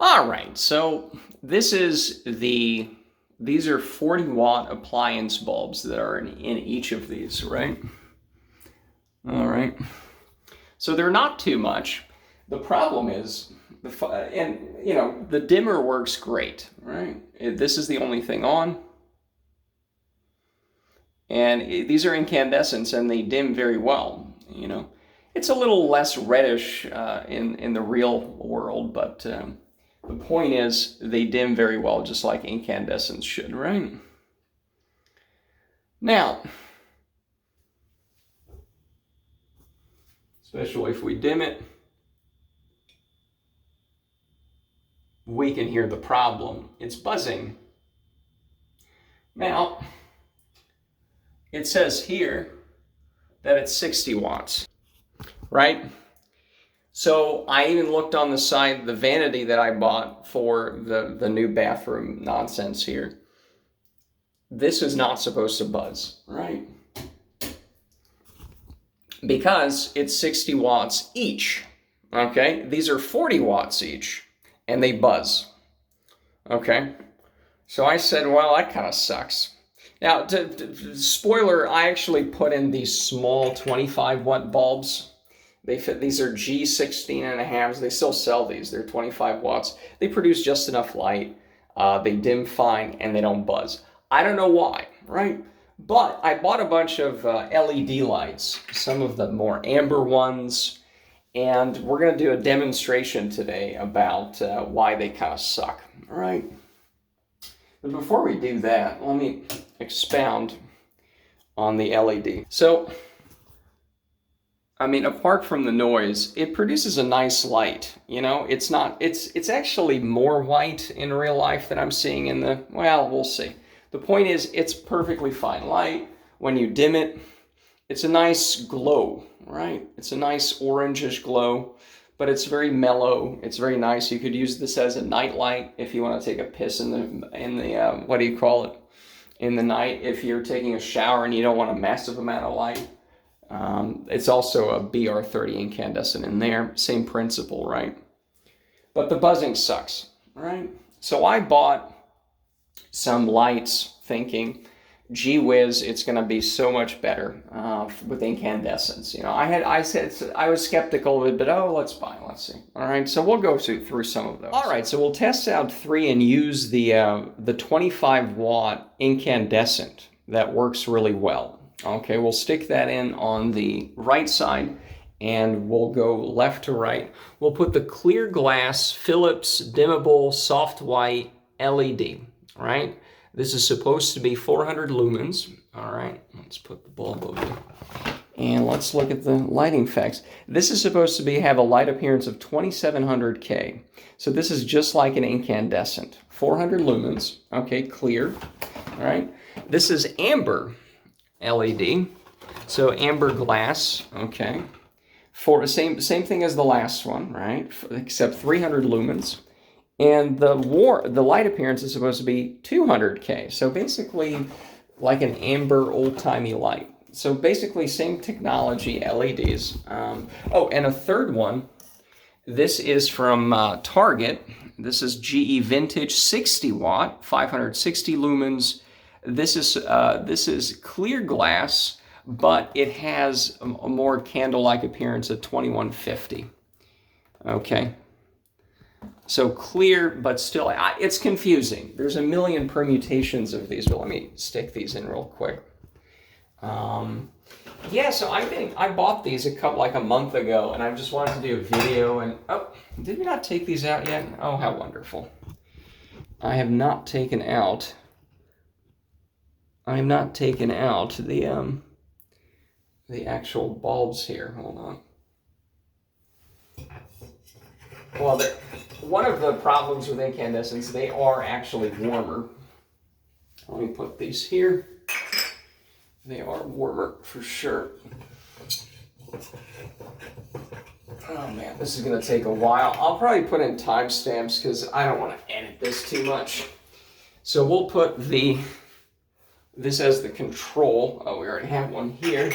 All right, so these are 40-watt appliance bulbs that are in each of these, right? All right. So they're not too much. The problem is, the dimmer works great, right? This is the only thing on. And these are incandescents and they dim very well, It's a little less reddish in the real world, but the point is they dim very well, just like incandescents should, right? Now, especially if we dim it, we can hear the problem. It's buzzing. Now, it says here that it's 60 watts, right? So I even looked on the side, the vanity that I bought for the new bathroom nonsense here. This is not supposed to buzz, right? Because it's 60 watts each, okay? These are 40 watts each, and they buzz, okay? So I said, well, that kind of sucks. Now, spoiler, I actually put in these small 25-watt bulbs. They fit. These are G16.5s. They still sell these. They're 25 watts. They produce just enough light. They dim fine, and they don't buzz. I don't know why, right? But I bought a bunch of LED lights, some of the more amber ones, and we're going to do a demonstration today about why they kind of suck, all right? But before we do that, let me expound on the LED. So, apart from the noise, it produces a nice light. It's actually more white in real life than I'm seeing in we'll see. The point is, it's perfectly fine light. When you dim it, it's a nice glow, right? It's a nice orangish glow, but it's very mellow. It's very nice. You could use this as a night light if you want to take a piss in the what do you call it? In the night, if you're taking a shower and you don't want a massive amount of light. It's also a BR30 incandescent in there. Same principle, right? But the buzzing sucks, right? So I bought some lights thinking, gee whiz, it's going to be so much better with incandescents. I was skeptical of it, but let's see. All right, so we'll go through some of those. All right, so we'll test out 3 and use the 25-watt incandescent that works really well. Okay, we'll stick that in on the right side and we'll go left to right. We'll put the clear glass Philips dimmable soft white LED, right? This is supposed to be 400 lumens. All right, let's put the bulb over. And let's look at the lighting facts. This is supposed to have a light appearance of 2700 K. So this is just like an incandescent. 400 lumens, okay, clear, all right? This is amber LED, so amber glass, okay. For same thing as the last one, right? Except 300 lumens, and the light appearance is supposed to be 200K. So basically, like an amber old-timey light. So basically, same technology LEDs. And a third one. This is from Target. This is GE Vintage 60 watt, 560 lumens. This is clear glass, but it has a more candle-like appearance at 2150. Okay. So clear, but still, it's confusing. There's a million permutations of these, but let me stick these in real quick. So I bought these a month ago, and I just wanted to do a video, and did we not take these out yet? Oh, how wonderful. I have not taken out the actual bulbs here. Hold on. Well, one of the problems with incandescents, they are actually warmer. Let me put these here. They are warmer for sure. Oh man, this is going to take a while. I'll probably put in timestamps because I don't want to edit this too much. So we'll put this as the control. Oh, we already have one here.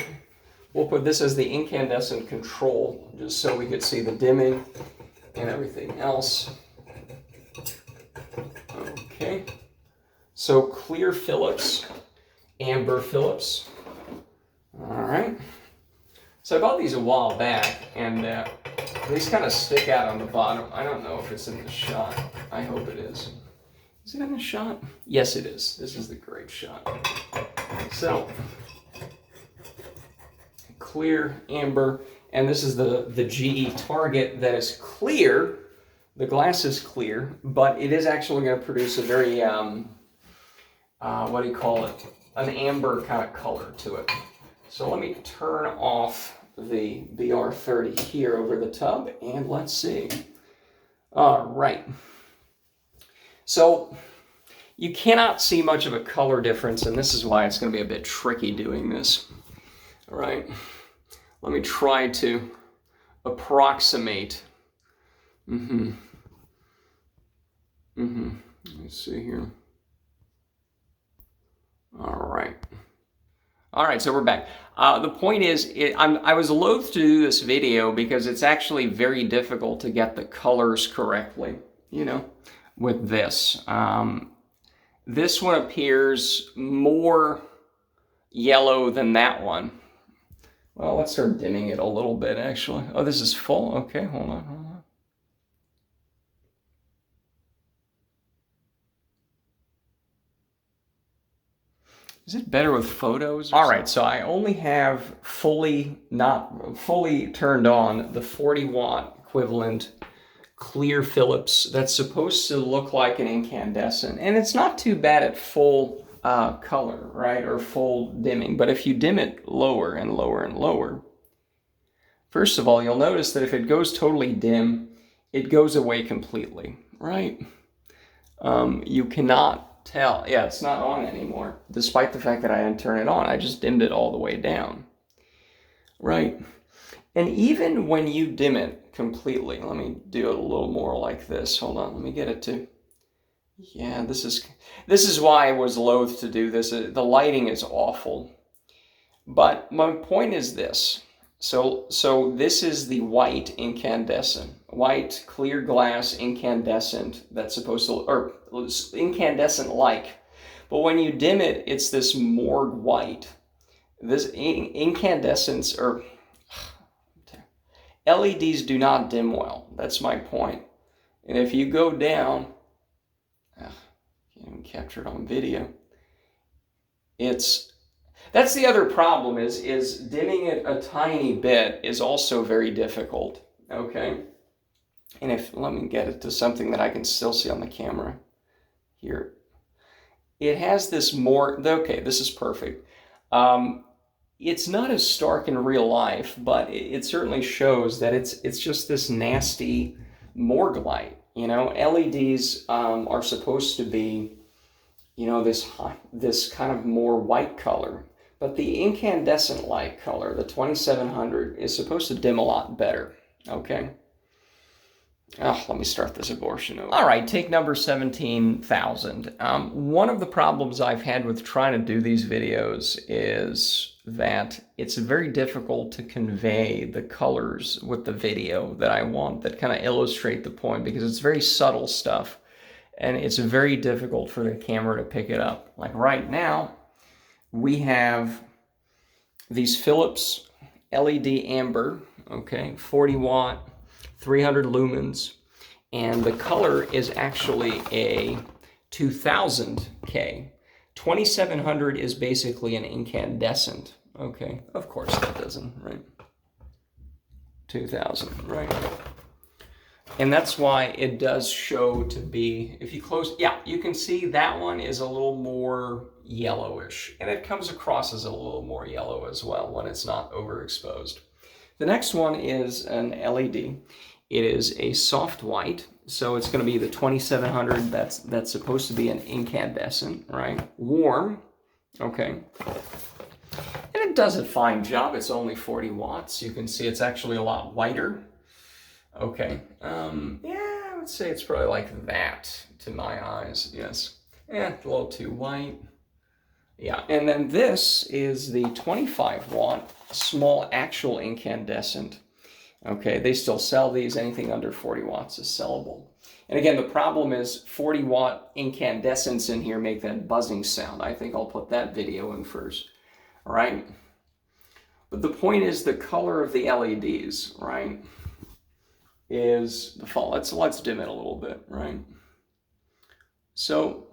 We'll put this as the incandescent control, just so we could see the dimming and everything else. So clear Phillips, amber Phillips. All right. So I bought these a while back, and these kind of stick out on the bottom. I don't know if it's in the shot. I hope it is. Is it in the shot? Yes, it is. This is the great shot. So, clear, amber, and this is the GE Target that is clear. The glass is clear, but it is actually going to produce a very, what do you call it? An amber kind of color to it. So let me turn off the BR30 here over the tub, and let's see. All right. So you cannot see much of a color difference, and this is why it's going to be a bit tricky doing this. All right. Let me try to approximate. Let's see here. All right. All right, so we're back. The point is, I was loath to do this video because it's actually very difficult to get the colors correctly, you know, with this. This one appears more yellow than that one. Well, let's start dimming it a little bit, actually. Oh, this is full? Okay, hold on. Is it better with photos? All right, so I only have not fully turned on the 40-watt equivalent clear Phillips that's supposed to look like an incandescent. And it's not too bad at full color, right, or full dimming. But if you dim it lower and lower and lower, first of all, you'll notice that if it goes totally dim, it goes away completely, right? You cannot tell. Yeah, it's not on anymore, despite the fact that I didn't turn it on. I just dimmed it all the way down, right? And even when you dim it completely, let me do it a little more like this. Hold on, let me get it to, yeah, this is why I was loath to do this. The lighting is awful. But my point is this. So this is the white incandescent, white clear glass incandescent that's supposed to, or incandescent-like. But when you dim it, it's this morgue white. This incandescents, or LEDs do not dim well. That's my point. And if you go down, can't even capture it on video. That's the other problem is dimming it a tiny bit is also very difficult, okay? And let me get it to something that I can still see on the camera here. It has this more, okay, this is perfect. It's not as stark in real life, but it certainly shows that it's just this nasty morgue light, you know? LEDs are supposed to be, you know, this kind of more white color. But the incandescent light color, the 2700, is supposed to dim a lot better, okay? Oh, let me start this abortion over. All right, take number 17,000. One of the problems I've had with trying to do these videos is that it's very difficult to convey the colors with the video that I want that kind of illustrate the point, because it's very subtle stuff, and it's very difficult for the camera to pick it up. Like right now, we have these Philips LED amber, okay, 40 watt, 300 lumens, and the color is actually a 2000K. 2700 is basically an incandescent, okay? Of course that doesn't, right? 2000, right? And that's why it does show to be, if you close, yeah, you can see that one is a little more yellowish, and it comes across as a little more yellow as well when it's not overexposed. The next one is an LED. It is a soft white, so it's going to be the 2700. That's supposed to be an incandescent, right? Warm, okay. And it does a fine job. It's only 40 watts. You can see it's actually a lot whiter. Okay, yeah, I would say it's probably like that to my eyes, yes. A little too white. Yeah, and then this is the 25 watt small actual incandescent. Okay, they still sell these. Anything under 40 watts is sellable. And again, the problem is 40-watt incandescents in here make that buzzing sound. I think I'll put that video in first, all right? But the point is the color of the LEDs, right, is the fall. Let's dim it a little bit, right? So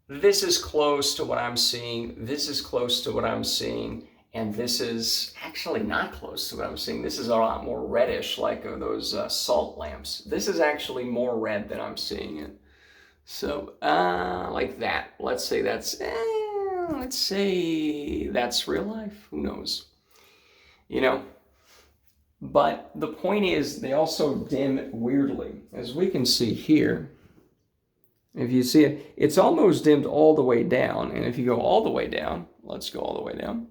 this is close to what I'm seeing. This is close to what I'm seeing. And this is actually not close to what I'm seeing. This is a lot more reddish, like those salt lamps. This is actually more red than I'm seeing it. So, like that. Let's say that's real life. Who knows? You know? But the point is, they also dim weirdly. As we can see here, if you see it, it's almost dimmed all the way down. And if you go all the way down, let's go all the way down.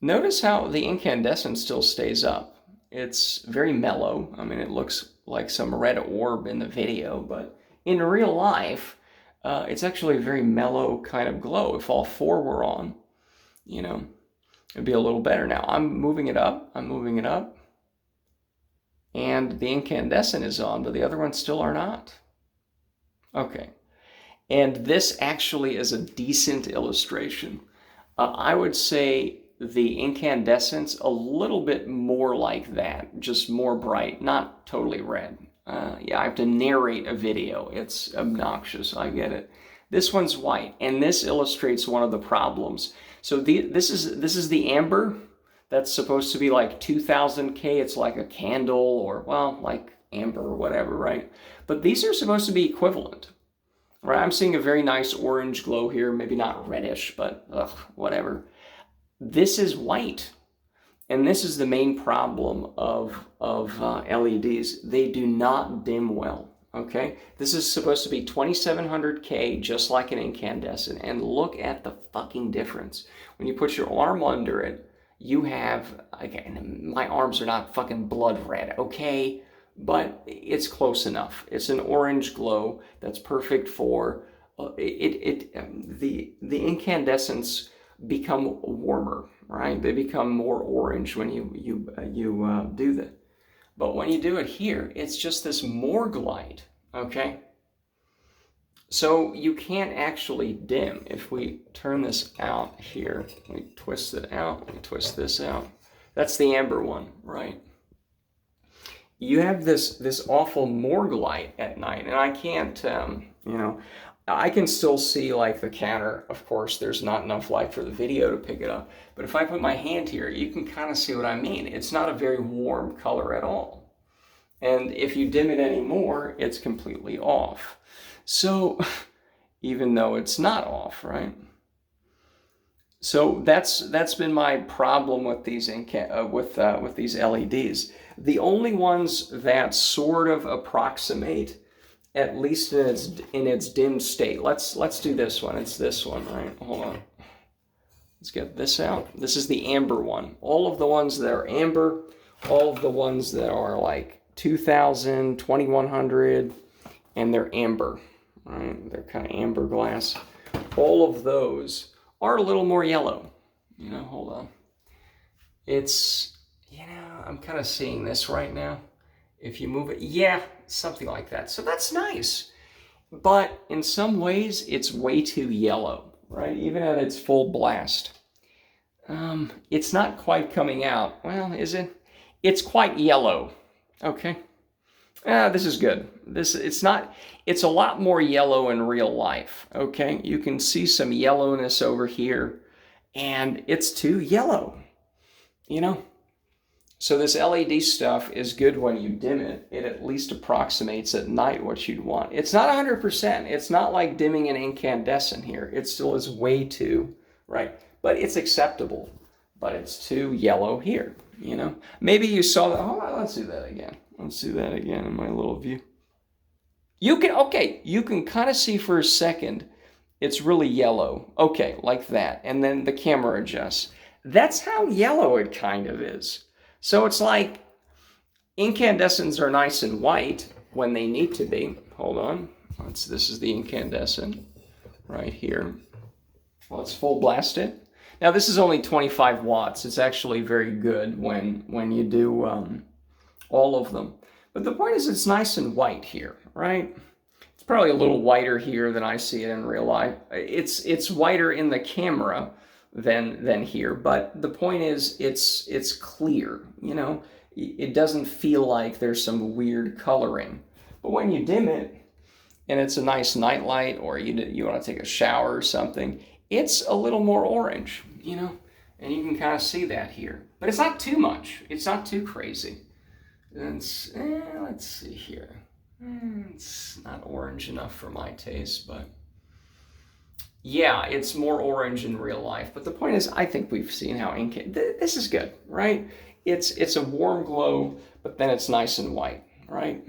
Notice how the incandescent still stays up. It's very mellow. I mean, it looks like some red orb in the video, but in real life, it's actually a very mellow kind of glow. If all four were on, you know, it'd be a little better. Now, I'm moving it up. I'm moving it up. And the incandescent is on, but the other ones still are not. Okay. And this actually is a decent illustration. I would say the incandescents a little bit more like that, just more bright, not totally red. Yeah, I have to narrate a video. It's obnoxious, I get it. This one's white, and this illustrates one of the problems. So this is the amber. That's supposed to be like 2000K. It's like a candle or, well, like amber or whatever, right? But these are supposed to be equivalent, right? I'm seeing a very nice orange glow here, maybe not reddish, but whatever. This is white, and this is the main problem of LEDs. They do not dim well, okay? This is supposed to be 2700K, just like an incandescent, and look at the fucking difference. When you put your arm under it, you have, again, my arms are not fucking blood red, okay? But it's close enough. It's an orange glow that's perfect for, the incandescents become warmer, right? They become more orange when you do that. But when you do it here, it's just this morgue light, okay? So you can't actually dim. If we turn this out here, we twist it out, we twist this out. That's the amber one, right? You have this awful morgue light at night, and I can't, you know, I can still see like the counter. Of course, there's not enough light for the video to pick it up. But if I put my hand here, you can kind of see what I mean. It's not a very warm color at all. And if you dim it anymore, it's completely off. So, even though it's not off, right? So that's been my problem with these with these LEDs. The only ones that sort of approximate, at least in its dim state. Let's do this one. It's this one, right? Hold on. Let's get this out. This is the amber one. All of the ones that are amber, all of the ones that are like 2000, 2100, and they're amber, right? They're kind of amber glass. All of those are a little more yellow. You know, hold on. It's, you know, I'm kind of seeing this right now. If you move it, yeah, something like that. So that's nice. But in some ways, it's way too yellow, right? Even at its full blast. It's not quite coming out. Well, is it? It's quite yellow. Okay. This is good. It's a lot more yellow in real life. Okay. You can see some yellowness over here, and it's too yellow, you know? So this LED stuff is good when you dim it. It at least approximates at night what you'd want. It's not 100%. It's not like dimming an incandescent here. It still is way too, right? But it's acceptable. But it's too yellow here, you know? Maybe you saw that. Hold on, let's do that again. Let's do that again in my little view. You can kind of see for a second it's really yellow. Okay, like that. And then the camera adjusts. That's how yellow it kind of is. So it's like incandescents are nice and white when they need to be. Hold on. This is the incandescent right here. Let's full blast it. Now this is only 25 watts. It's actually very good when you do all of them. But the point is it's nice and white here, right? It's probably a little whiter here than I see it in real life. It's whiter in the camera than here, but the point is it's clear, you know? It doesn't feel like there's some weird coloring. But when you dim it, and it's a nice night light, or you want to take a shower or something, it's a little more orange, you know? And you can kind of see that here. But it's not too much. It's not too crazy. Let's see here. It's not orange enough for my taste, but yeah, it's more orange in real life. But the point is, I think we've seen how this is good, right? It's a warm glow, but then it's nice and white, right?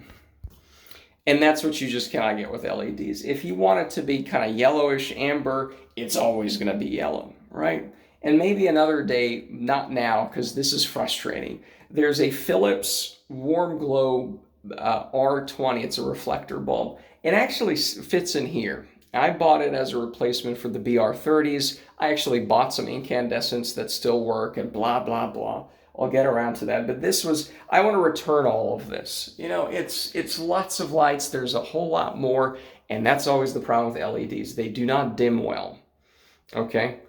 And that's what you just cannot get with LEDs. If you want it to be kind of yellowish amber, it's always going to be yellow, right? And maybe another day, not now, because this is frustrating. There's a Philips Warm Glow R20. It's a reflector bulb. It actually fits in here. I bought it as a replacement for the BR30s. I actually bought some incandescents that still work and blah, blah, blah. I'll get around to that. But this was, I want to return all of this. You know, it's lots of lights. There's a whole lot more. And that's always the problem with LEDs. They do not dim well. Okay?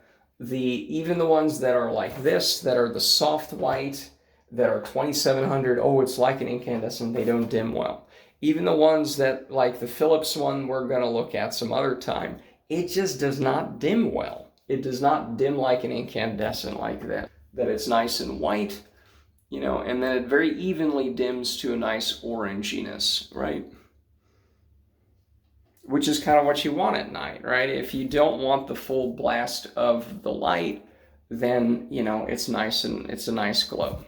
Even the ones that are like this, that are the soft white, that are 2700, oh, it's like an incandescent, they don't dim well. Even the ones that, like the Philips one we're going to look at some other time, it just does not dim well. It does not dim like an incandescent like that. That it's nice and white, you know, and then it very evenly dims to a nice oranginess, right? Which is kind of what you want at night, right? If you don't want the full blast of the light, then, you know, it's nice and it's a nice glow.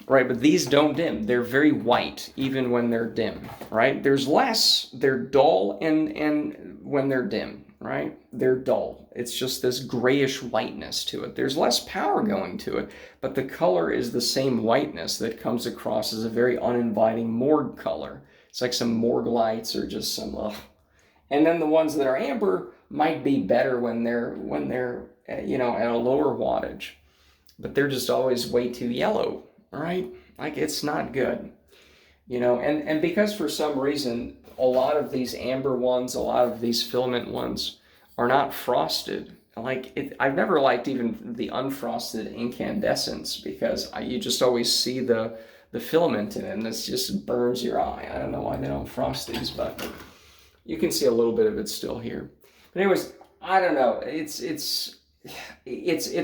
Right, but these don't dim. They're very white, even when they're dim, right? There's less, they're dull, and when they're dim, right? They're dull. It's just this grayish whiteness to it. There's less power going to it, but the color is the same whiteness that comes across as a very uninviting morgue color. It's like some morgue lights or just some, ugh. And then the ones that are amber might be better when they're you know, at a lower wattage, but they're just always way too yellow. Right? Like, it's not good, you know, and because for some reason, a lot of these amber ones, a lot of these filament ones are not frosted. Like, I've never liked even the unfrosted incandescents because you just always see the filament in it, and it just burns your eye. I don't know why they don't frost these, but you can see a little bit of it still here. But anyways, I don't know. It's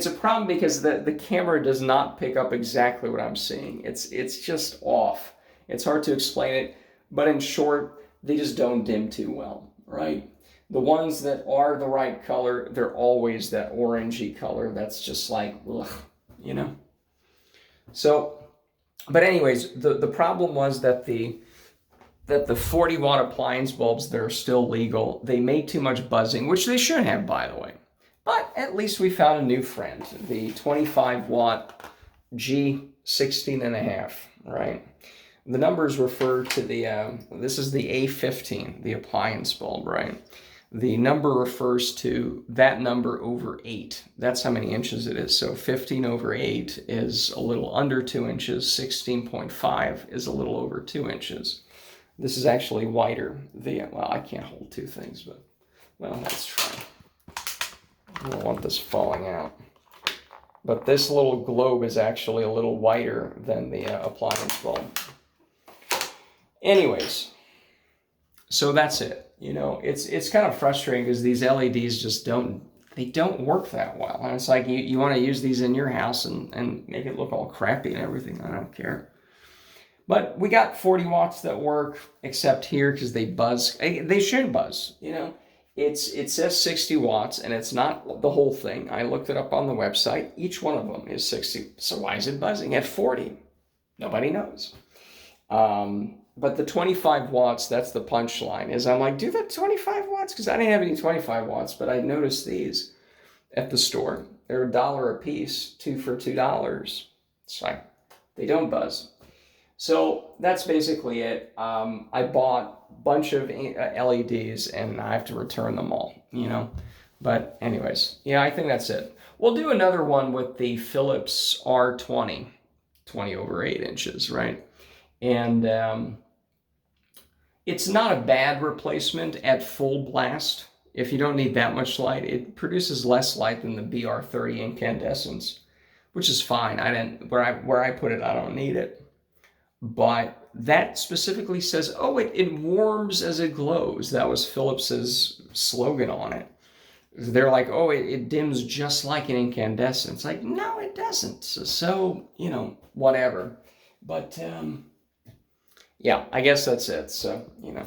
a problem because the camera does not pick up exactly what I'm seeing. It's just off. It's hard to explain it, but in short, they just don't dim too well, right? The ones that are the right color, they're always that orangey color that's just like, ugh, you know? So, but anyways, the problem was that the 40-watt appliance bulbs that are still legal, they made too much buzzing, which they should have, by the way. But at least we found a new friend, the 25-watt G16.5, right? The numbers refer to this is the A15, the appliance bulb, right? The number refers to that number over 8. That's how many inches it is. So 15 over 8 is a little under 2 inches. 16.5 is a little over 2 inches. This is actually wider. Well, I can't hold two things, but, well, let's try. I don't want this falling out. But this little globe is actually a little wider than the appliance bulb. Anyways, so that's it. You know, it's kind of frustrating because these LEDs just don't work that well. And it's like you want to use these in your house and make it look all crappy and everything. I don't care. But we got 40 watts that work, except here because they buzz. They should buzz, you know. It says 60 watts, and it's not the whole thing. I looked it up on the website. Each one of them is 60. So why is it buzzing at 40? Nobody knows. But the 25 watts, that's the punchline, is I'm like, do the 25 watts? Because I didn't have any 25 watts, but I noticed these at the store. They're $1 a piece, 2 for $2. It's like, they don't buzz. So that's basically it. I bought a bunch of LEDs and I have to return them all, you know. But anyways, yeah, I think that's it. We'll do another one with the Philips R20, 20 over 8 inches, right? And it's not a bad replacement at full blast. If you don't need that much light, it produces less light than the BR30 incandescents, which is fine. I didn't where I put it, I don't need it. But that specifically says, oh, it warms as it glows. That was Philips's slogan on it. They're like, oh, it dims just like an incandescent. It's like, no, it doesn't. So, you know, whatever. But yeah, I guess that's it. So, you know.